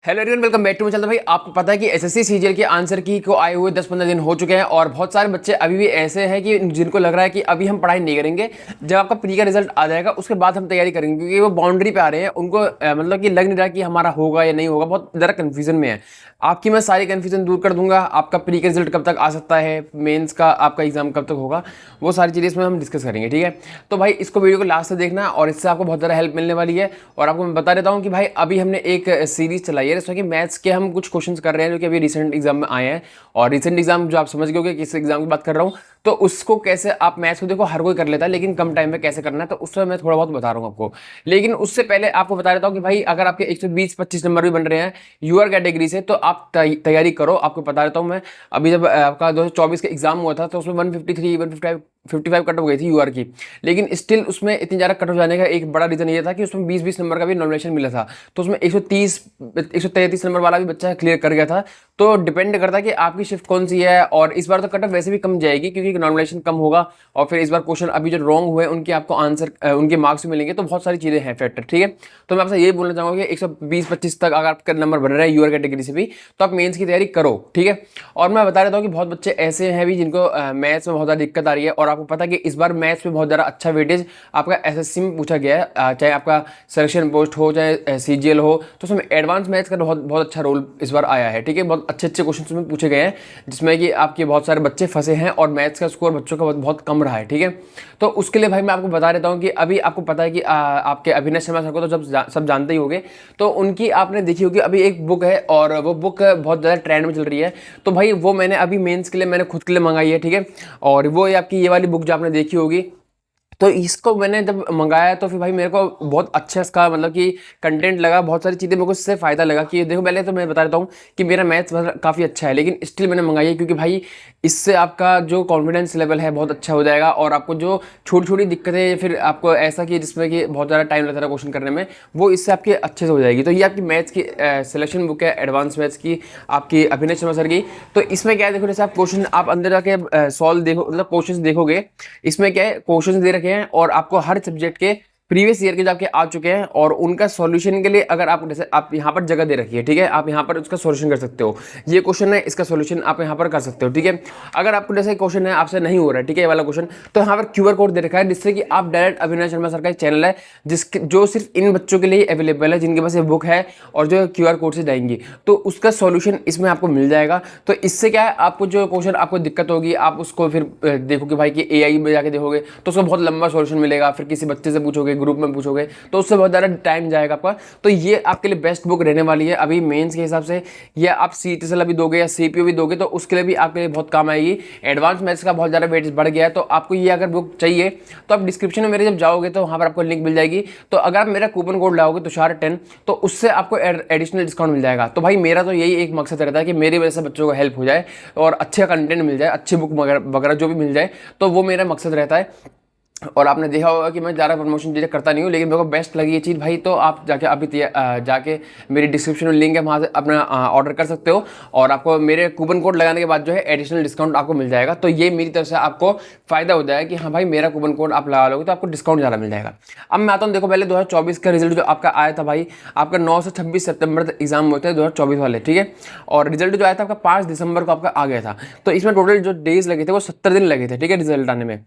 Hello everyone, welcome back to my channel. भाई आपको पता है कि एसएससी सीजीएल के आंसर की को आए हुए 10-15 दिन हो चुके हैं और बहुत सारे बच्चे अभी भी ऐसे हैं कि जिनको लग रहा है कि अभी हम पढ़ाई नहीं करेंगे, जब आपका प्री का रिजल्ट आ जाएगा उसके बाद हम तैयारी करेंगे, क्योंकि वो बाउंड्री पे आ रहे हैं। उनको मतलब कि लग नहीं रहा कि हमारा होगा या नहीं होगा, बहुत ज़्यादा कन्फ्यूजन में है। आपकी मैं सारी कन्फ्यूजन दूर कर दूंगा। आपका प्री का रिजल्ट कब तक आ सकता है, मेंस का आपका एग्जाम कब तक होगा, वो सारी चीज़ें इसमें हम डिस्कस करेंगे। ठीक है, तो भाई इसको वीडियो को लास्ट से देखना और इससे आपको बहुत ज़्यादा हेल्प मिलने वाली है। और आपको मैं बता देता हूँ कि भाई अभी हमने एक सीरीज चलाई है जिसमें कि मैथ्स के हम कुछ क्वेश्चंस कर रहे हैं जो कि अभी रिसेंट एग्जाम में आए हैं। और रिसेंट एग्जाम जो आप समझ गए होंगे किस एग्जाम की बात कर रहा हूँ, तो उसको कैसे आप मैथ्स को देखो हर कोई कर लेता है, लेकिन कम टाइम में कैसे करना है तो उसमें मैं थोड़ा बहुत बता रहा हूँ आपको। लेकिन उससे पहले आपको बता देता हूँ कि भाई अगर आपके 120-25 नंबर भी बन रहे हैं यूआर कैटेगरी से, तो आप तैयारी करो। आपको बता देता हूँ मैं, अभी जब आपका 2024 का एग्जाम हुआ था तो उसमें 153 155 कट हो गई थी यूआर की, लेकिन स्टिल उसमें इतनी ज़्यादा कट हो जाने का एक बड़ा रीज़न ये था कि उसमें 20-20 नंबर का भी नॉमिनेशन मिला था। तो उसमें 133 नंबर वाला भी बच्चा क्लियर कर गया था। तो डिपेंड करता है कि आपकी शिफ्ट कौन सी है। और इस बार तो कट ऑफ वैसे भी कम जाएगी क्योंकि नॉमिनेशन कम होगा, और फिर इस बार क्वेश्चन अभी जो रॉन्ग हुए उनके आपको आंसर उनके मार्क्स भी मिलेंगे। तो बहुत सारी चीज़ें हैं फैक्टर। ठीक है, तो मैं आपसे ये बोलना चाहूँगा कि 120-25 तक अगर आपका नंबर बन रहा है यूआर कैटेगरी से भी, तो आप मेंस की तैयारी करो। ठीक है, और मैं बता देता हूँ कि बहुत बच्चे ऐसे हैं भी जिनको मैथ्स में बहुत ज़्यादा दिक्कत आ रही है। और आपको पता है कि इस बार मैथ्स में बहुत ज़्यादा अच्छा वेटेज आपका एसएससी में पूछा गया है, चाहे आपका सिलेक्शन पोस्ट हो चाहे सीजीएल हो, तो उसमें एडवांस मैथ्स का बहुत बहुत अच्छा रोल इस बार आया है। ठीक है, बहुत अच्छे अच्छे क्वेश्चन उसमें पूछे गए हैं जिसमें कि आपके बहुत सारे बच्चे फंसे हैं और मैथ्स का स्कोर बच्चों का बहुत कम रहा है। ठीक है, तो उसके लिए भाई मैं आपको बता देता हूँ कि अभी आपको पता है कि आपके अभिनव शर्मा सर को तो सब जानते ही होंगे। तो उनकी आपने देखी होगी अभी एक बुक है और वो बुक बहुत ज़्यादा ट्रेंड में चल रही है। तो भाई वो मैंने अभी मेंस के लिए मैंने खुद के लिए मंगाई है। ठीक है, और वो आपकी ये वाली बुक जो आपने देखी होगी, तो इसको मैंने जब मंगाया तो फिर भाई मेरे को बहुत अच्छा इसका मतलब कि कंटेंट लगा, बहुत सारी चीज़ें मेरे को इससे फ़ायदा लगा। कि देखो पहले तो मैं बता देता हूँ कि मेरा मैथ्स काफ़ी अच्छा है, लेकिन स्टिल मैंने मंगाई है क्योंकि भाई इससे आपका जो कॉन्फिडेंस लेवल है बहुत अच्छा हो जाएगा। और आपको जो छोटी छोटी दिक्कतें फिर आपको ऐसा कि जिसमें कि बहुत ज़्यादा टाइम लगता है क्वेश्चन करने में, वो इससे आपके अच्छे से हो जाएगी। तो ये आपकी मैथ्स की सिलेक्शन बुक है, एडवांस मैथ्स की, आपकी अभिनव शर्मा सर की। तो इसमें क्या है, देखो जैसे आप क्वेश्चन आप अंदर जाके सॉल्व देखो, मतलब क्वेश्चन देखोगे, इसमें क्या है क्वेश्चन दे रखे हैं और आपको हर सब्जेक्ट के प्रीवियस ईयर के जो आपके आ चुके हैं और उनका सॉल्यूशन के लिए अगर आप जैसे आप यहाँ पर जगह दे रखी है। ठीक है, आप यहाँ पर उसका सॉल्यूशन कर सकते हो। ये क्वेश्चन है, इसका सॉल्यूशन आप यहाँ पर कर सकते हो। ठीक है, अगर आपको जैसे क्वेश्चन है आपसे नहीं हो रहा है, ठीक है, ये वाला क्वेश्चन, तो यहाँ पर क्यूआर कोड दे रखा है जिससे कि आप डायरेक्ट अभिनव शर्मा सर का एक चैनल है जिसके जो सिर्फ इन बच्चों के लिए अवेलेबल है जिनके पास ये बुक है और जो क्यूआर कोड से जाएंगी, तो उसका सॉल्यूशन इसमें आपको मिल जाएगा। तो इससे क्या है, आपको जो क्वेश्चन आपको दिक्कत होगी आप उसको फिर देखोगे भाई कि एआई में जाके देखोगे तो उसको बहुत लंबा सॉल्यूशन मिलेगा। फिर किसी बच्चे से पूछोगे, ग्रुप में पूछोगे, तो उससे बहुत ज़्यादा टाइम जाएगा आपका। तो ये आपके लिए बेस्ट बुक रहने वाली है अभी मेंस के हिसाब से। या आप सीटीएसएल अभी दोगे या सीपीओ भी दोगे तो उसके लिए भी आपके लिए बहुत काम आएगी। एडवांस मैथ्स का बहुत ज़्यादा वेटेज बढ़ गया है, तो आपको ये अगर बुक चाहिए तो आप डिस्क्रिप्शन में मेरे जब जाओगे तो वहाँ पर आपको लिंक मिल जाएगी। तो अगर आप मेरा कूपन कोड लाओगे तुषार10, तो उससे आपको एडिशनल डिस्काउंट मिल जाएगा। तो भाई मेरा तो यही एक मकसद रहता है कि मेरी वजह से बच्चों को हेल्प हो जाए और अच्छा कंटेंट मिल जाए, अच्छी बुक वगैरह जो भी मिल जाए, तो वो मेरा मकसद रहता है। और आपने देखा होगा कि मैं ज़्यादा प्रमोशन चीज़ें करता नहीं हूँ, लेकिन मेरे को बेस्ट लगी ये चीज़ भाई, तो आप जाके अभी जाके मेरी डिस्क्रिप्शन में लिंक है, वहाँ से अपना ऑर्डर कर सकते हो और आपको मेरे कूपन कोड लगाने के बाद जो है एडिशनल डिस्काउंट आपको मिल जाएगा। तो ये मेरी तरफ से आपको फ़ायदा हो जाएगा कि हाँ भाई मेरा कूपन कोड आप लगा लोगे तो आपको डिस्काउंट ज़्यादा मिल जाएगा। अब मैं आता हूँ, देखो पहले 2024 का रिजल्ट जो आपका आया था भाई, आपका 9 से 26 सितंबर तक एग्जाम होते हैं 2024 वाले। ठीक है, और रिजल्ट जो आया था आपका 5 दिसंबर को आपका आ गया था। तो इसमें टोटल जो डेज लगे थे वो 70 दिन लगे थे। ठीक है, रिजल्ट आने में।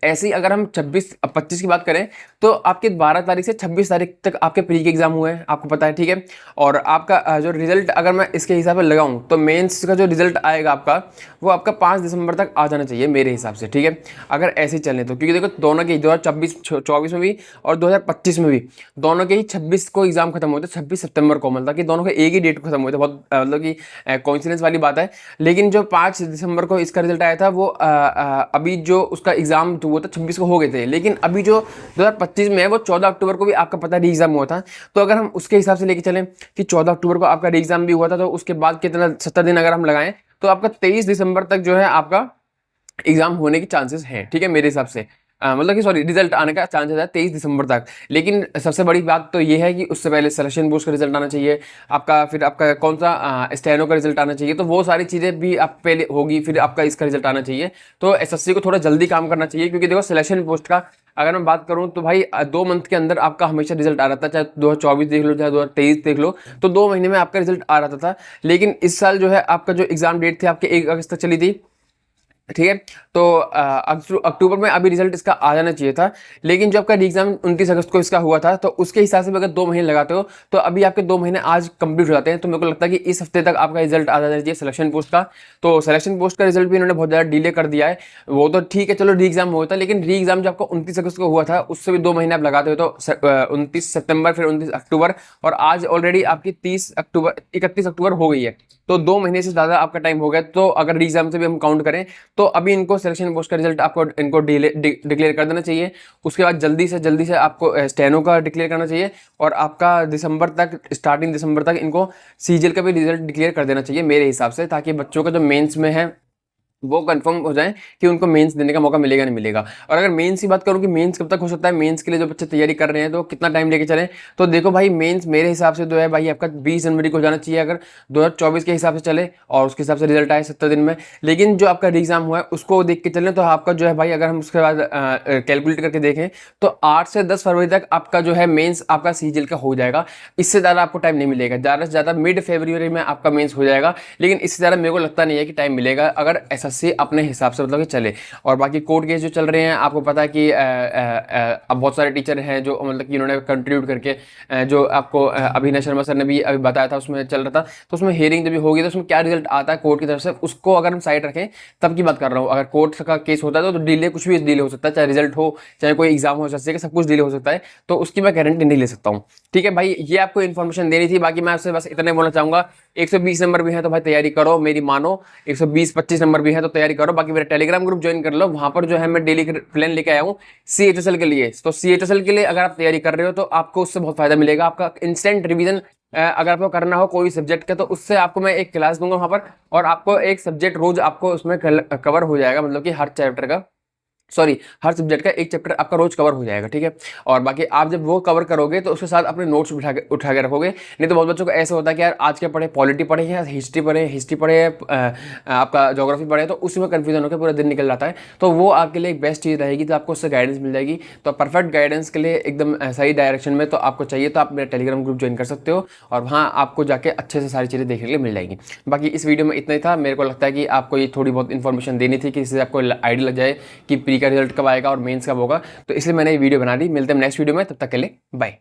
ऐसे ही अगर हम 25 की बात करें तो आपके 12 तारीख से 26 तारीख तक आपके प्री के एग्जाम हुए हैं, आपको पता है। ठीक है, और आपका जो रिजल्ट अगर मैं इसके हिसाब से लगाऊं तो मेंस का जो रिजल्ट आएगा आपका वो आपका 5 दिसंबर तक आ जाना चाहिए मेरे हिसाब से। ठीक है, अगर ऐसे ही चलें तो, क्योंकि देखो दोनों के 2024 में भी और 2025 में भी दोनों के ही 26 को एग्जाम खत्म हुए थे, 26 सितंबर को, मतलब कि दोनों के एक ही डेट को खत्म हुए थे। बहुत मतलब कि कोइंसिडेंस वाली बात है। लेकिन जो 5 दिसंबर को इसका रिजल्ट आया था वो अभी जो उसका एग्जाम तो वो तो 26 को हो गए थे, लेकिन अभी जो 2025 में है वो 14 अक्टूबर को भी आपका पता री एग्जाम हुआ था। तो अगर हम उसके हिसाब से लेके चलें कि 14 अक्टूबर को आपका री एग्जाम भी हुआ था, तो उसके बाद कितना 70 दिन अगर हम लगाएं तो आपका 23 दिसंबर तक जो है आपका एग्जाम होने की चांसेस हैं। ठीक है, मेरे हिसाब से। मतलब कि सॉरी रिजल्ट आने का चांसेस है 23 दिसंबर तक। लेकिन सबसे बड़ी बात तो ये है कि उससे पहले सिलेक्शन बोर्ड का रिजल्ट आना चाहिए आपका, फिर आपका कौन सा स्टेनो का रिजल्ट आना चाहिए, तो वो सारी चीज़ें भी आप पहले होगी, फिर आपका इसका रिजल्ट आना चाहिए। तो एसएससी को थोड़ा जल्दी काम करना चाहिए, क्योंकि देखो सिलेक्शन पोस्ट का अगर मैं बात करूं तो भाई 2 मंथ के अंदर आपका हमेशा रिजल्ट आ रहा था, चाहे 2024 देख लो चाहे 2023 देख लो, तो 2 महीने में आपका रिजल्ट आ रहा था। लेकिन इस साल जो है आपका जो एग्जाम डेट थी आपके 1 अगस्त तक चली थी, ठीक है। तो अक्टूबर में अभी रिजल्ट इसका आ जाना चाहिए था, लेकिन जो आपका एग्जाम 29 अगस्त को इसका हुआ था, तो उसके हिसाब से अगर 2 महीने लगाते हो तो अभी आपके 2 महीने आज कंप्लीट हो जाते हैं। तो मेरे को लगता है कि इस हफ्ते तक आपका रिजल्ट आ जाना चाहिए सिलेक्शन पोस्ट का। तो सिलेक्शन पोस्ट का रिजल्ट भी इन्होंने बहुत ज़्यादा डिले कर दिया है। वो तो ठीक है, चलो री एग्जाम हुआ था, लेकिन री एग्जाम जो आपका 29 अगस्त को हुआ था उससे भी 2 महीने आप लगाते हो तो 29 सितंबर फिर 29 अक्टूबर, और आज ऑलरेडी आपकी 31 अक्टूबर हो गई है। तो 2 महीने से ज़्यादा आपका टाइम हो गया। तो अगर री एग्जाम से भी हम काउंट करें तो अभी इनको सिलेक्शन पोस्ट का रिजल्ट आपको इनको डिक्लेयर कर देना चाहिए। उसके बाद जल्दी से आपको स्टेनो का डिक्लेयर करना चाहिए, और आपका दिसंबर तक, स्टार्टिंग दिसंबर तक इनको सीजीएल का भी रिजल्ट डिक्लेयर कर देना चाहिए मेरे हिसाब से, ताकि बच्चों का जो मेंस में है वो कंफर्म हो जाए कि उनको मेंस देने का मौका मिलेगा नहीं मिलेगा। और अगर मेंस की बात करूं कि मेंस कब तक हो सकता है, मेंस के लिए जो बच्चे तैयारी कर रहे हैं तो कितना टाइम लेके चलें, तो देखो भाई मेंस मेरे हिसाब से जो है भाई आपका 20 जनवरी को हो जाना चाहिए, अगर 2024 के हिसाब से चले और उसके हिसाब से रिजल्ट आए 70 दिन में। लेकिन जो आपका एग्जाम हुआ है उसको देख के चलें तो आपका जो है भाई, अगर हम उसके बाद कैलकुलेट करके देखें तो 8 से 10 फरवरी तक आपका जो है मेंस आपका सीजीएल का हो जाएगा। इससे ज़्यादा आपको टाइम नहीं मिलेगा, ज़्यादा से ज़्यादा मिड फरवरी में आपका मेंस हो जाएगा। लेकिन इससे ज़्यादा मेरे को लगता नहीं है कि टाइम मिलेगा, अगर एसएससी अपने हिसाब से मतलब कि चले। और बाकी कोर्ट केस जो चल रहे हैं, आपको पता है कि अब बहुत सारे टीचर हैं जो मतलब कि इन्होंने कंट्रीब्यूट करके जो आपको अभिनय शर्मा सर ने भी अभी बताया था, उसमें चल रहा था। तो उसमें हियरिंग जब भी होगी तो उसमें क्या रिजल्ट आता है कोर्ट की तरफ से, उसको अगर हम साइड रखें तब की बात कर रहा हूँ। अगर कोर्ट का केस होता है तो डिले, कुछ भी डिले हो सकता है, चाहे रिजल्ट हो चाहे कोई एग्जाम हो सकता है, सब कुछ डिले हो सकता है। तो उसकी मैं गारंटी नहीं ले सकता हूँ। ठीक है भाई, ये आपको इन्फॉर्मेशन देनी थी। बाकी मैं आपसे बस इतने बोलना चाहूँगा, 120 नंबर भी है तो भाई तैयारी करो, मेरी मानो। 120-25 नंबर भी है तो तैयारी करो। बाकी मेरा टेलीग्राम ग्रुप ज्वाइन कर लो, वहां पर जो है मैं डेली प्लान लेके आया हूँ सीएचएसएल के लिए। तो सीएचएसएल के लिए अगर आप तैयारी कर रहे हो तो आपको उससे बहुत फायदा मिलेगा। आपका इंस्टेंट रिवीजन अगर आपको करना हो कोई सब्जेक्ट का, तो उससे आपको मैं एक क्लास दूंगा वहां पर, और आपको एक सब्जेक्ट रोज आपको उसमें कवर हो जाएगा, मतलब कि हर चैप्टर का, सॉरी हर सब्जेक्ट का एक चैप्टर आपका रोज कवर हो जाएगा। ठीक है, और बाकी आप जब वो कवर करोगे तो उसके साथ अपने नोट्स उठा के रखोगे। नहीं तो बहुत बच्चों को ऐसा होता है कि यार आज क्या पढ़े, पॉलिटी पढ़े या हिस्ट्री पढ़े आपका ज्योग्राफी पढ़े, तो उसी में कन्फ्यूजन होकर पूरा दिन निकल जाता है। तो वो आपके लिए एक बेस्ट चीज़ रहेगी, तो आपको उससे गाइडेंस मिल जाएगी। तो परफेक्ट गाइडेंस के लिए एकदम सही डायरेक्शन में तो आपको चाहिए तो आप मेरा टेलीग्राम ग्रुप ज्वाइन कर सकते हो, और वहाँ आपको जाके अच्छे से सारी चीज़ें देखने के लिए मिल जाएगी। बाकी इस वीडियो में इतना ही था। मेरे को लगता है कि आपको ये थोड़ी बहुत इन्फॉर्मेशन देनी थी कि इससे आपको आइडिया लग जाए कि प्री का रिजल्ट कब आएगा और मेंस कब होगा। तो इसलिए मैंने ये वीडियो बना दी। मिलते हैं नेक्स्ट वीडियो में, तब तक के लिए बाय।